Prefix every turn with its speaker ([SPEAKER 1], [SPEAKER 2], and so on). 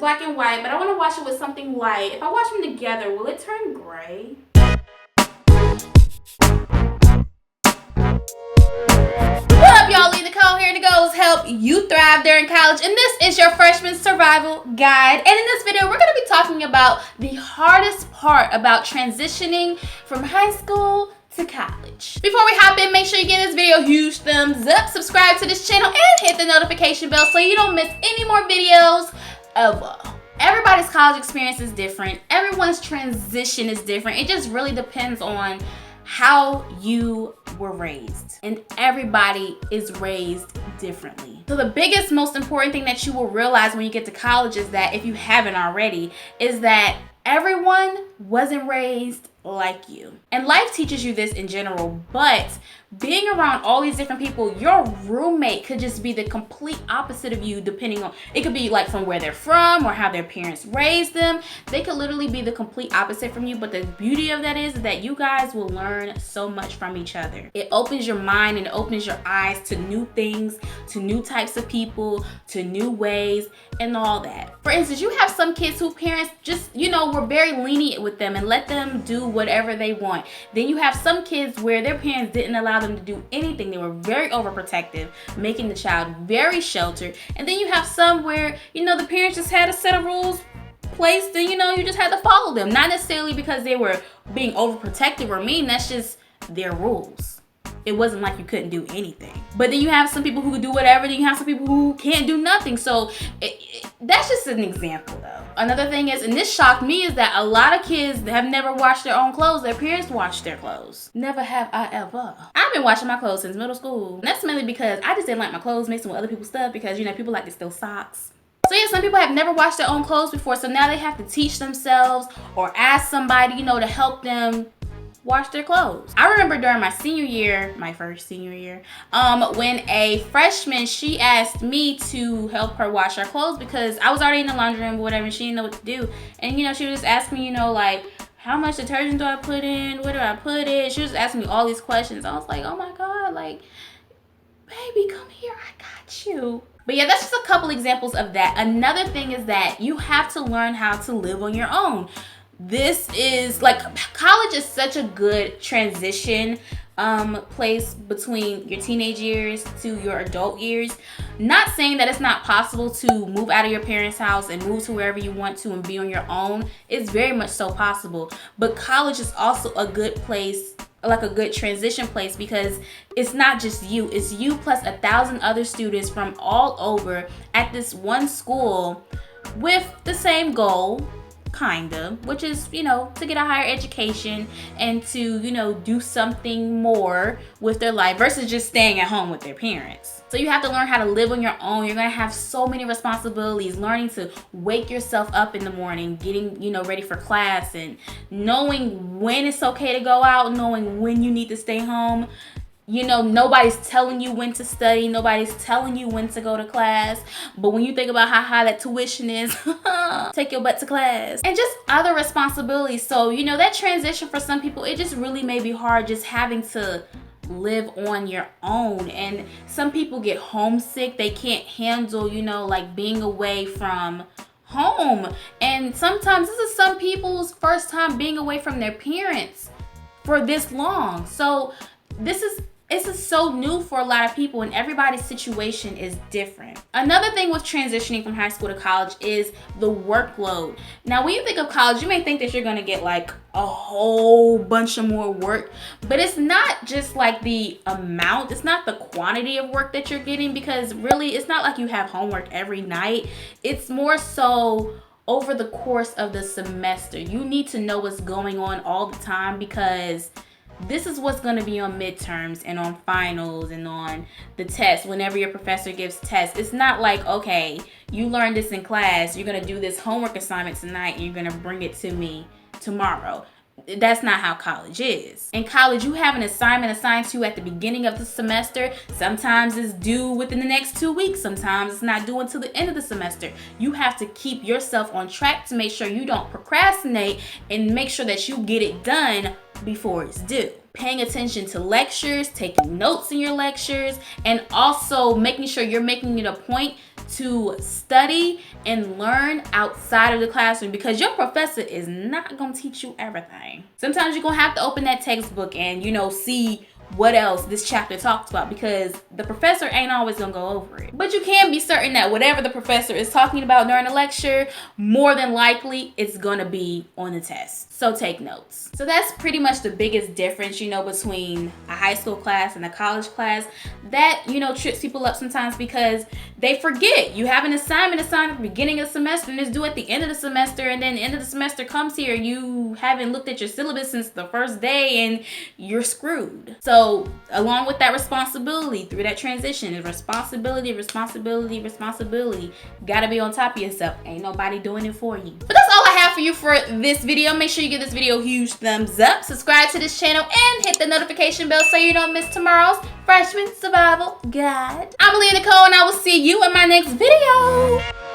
[SPEAKER 1] black and white, but I want to wash it with something light. If I wash them together, will it turn gray? What up, y'all? Nicole here to go help you thrive during college, and this is your freshman survival guide. And in this video, we're going to be talking about the hardest part about transitioning from high school to college. Before we hop in, make sure you give this video a huge thumbs up, subscribe to this channel, and hit the notification bell so you don't miss any more videos ever. Everybody's college experience is different. Everyone's transition is different. It just really depends on how you were raised, and everybody is raised differently. So the biggest, most important thing that you will realize when you get to college is that, if you haven't already, is that everyone wasn't raised like you. And life teaches you this in general, but being around all these different people, your roommate could just be the complete opposite of you, depending on, it could be like from where they're from or how their parents raised them. They could literally be the complete opposite from you, but the beauty of that is that you guys will learn so much from each other. It opens your mind and it opens your eyes to new things, to new types of people, to new ways, and all that. For instance, you have some kids whose parents just, were very lenient with them and let them do whatever they want. Then you have some kids where their parents didn't allow them to do anything. They were very overprotective, making the child very sheltered. And then you have some where, the parents just had a set of rules placed and, you just had to follow them. Not necessarily because they were being overprotective or mean, that's just their rules. It wasn't like you couldn't do anything. But then you have some people who could do whatever, then you have some people who can't do nothing. So that's just an example though. Another thing is, and this shocked me, is that a lot of kids have never washed their own clothes. Their parents wash their clothes. Never have I ever. I've been washing my clothes since middle school. And that's mainly because I just didn't like my clothes mixing with other people's stuff, because people like to steal socks. So yeah, some people have never washed their own clothes before, so now they have to teach themselves or ask somebody, to help them wash their clothes. I remember during my senior year, my first senior year, when a freshman, she asked me to help her wash her clothes because I was already in the laundry room or whatever, and she didn't know what to do. And she was just asking me, like, how much detergent do I put in? Where do I put it? She was asking me all these questions. I was like, oh my God, like, baby, come here, I got you. But yeah, that's just a couple examples of that. Another thing is that you have to learn how to live on your own. This is like, college is such a good transition place between your teenage years to your adult years. Not saying that it's not possible to move out of your parents' house and move to wherever you want to and be on your own. It's very much so possible. But college is also a good place, like a good transition place, because it's not just you, it's you plus 1,000 other students from all over at this one school with the same goal, kind of, which is, to get a higher education and to, do something more with their life versus just staying at home with their parents. So you have to learn how to live on your own. You're going to have so many responsibilities, learning to wake yourself up in the morning, getting, ready for class, and knowing when it's okay to go out, knowing when you need to stay home. Nobody's telling you when to study. Nobody's telling you when to go to class. But when you think about how high that tuition is, take your butt to class. And just other responsibilities. So, that transition for some people, it just really may be hard just having to live on your own. And some people get homesick. They can't handle, like being away from home. And sometimes this is some people's first time being away from their parents for this long. So this is so new for a lot of people, and everybody's situation is different. Another thing with transitioning from high school to college is the workload. Now, when you think of college, you may think that you're going to get like a whole bunch of more work, but it's not just like the amount, it's not the quantity of work that you're getting, because really it's not like you have homework every night. It's more so over the course of the semester. You need to know what's going on all the time, because this is what's going to be on midterms and on finals and on the test. Whenever your professor gives tests, it's not like, okay, you learned this in class, you're going to do this homework assignment tonight and you're going to bring it to me tomorrow. That's not how college is. In college, you have an assignment assigned to you at the beginning of the semester. Sometimes it's due within the next 2 weeks. Sometimes it's not due until the end of the semester. You have to keep yourself on track to make sure you don't procrastinate and make sure that you get it done before it's due. paying attention to lectures, taking notes in your lectures, and also making sure you're making it a point to study and learn outside of the classroom, because your professor is not going to teach you everything. Sometimes you're going to have to open that textbook and, see what else this chapter talks about, because the professor ain't always gonna go over it. But you can be certain that whatever the professor is talking about during a lecture, more than likely it's gonna be on the test. So take notes. So that's pretty much the biggest difference, between a high school class and a college class. That, trips people up sometimes because they forget. You have an assignment assigned at the beginning of the semester and it's due at the end of the semester, and then the end of the semester comes here, you haven't looked at your syllabus since the first day and you're screwed. So along with that responsibility through that transition is responsibility. Gotta be on top of yourself. Ain't nobody doing it for you. But that's all I have for you for this video. Make sure you give this video a huge thumbs up, subscribe to this channel, and hit the notification bell so you don't miss tomorrow's Freshman Survival Guide. I'm Aleigha Nicole, and I will see you in my next video.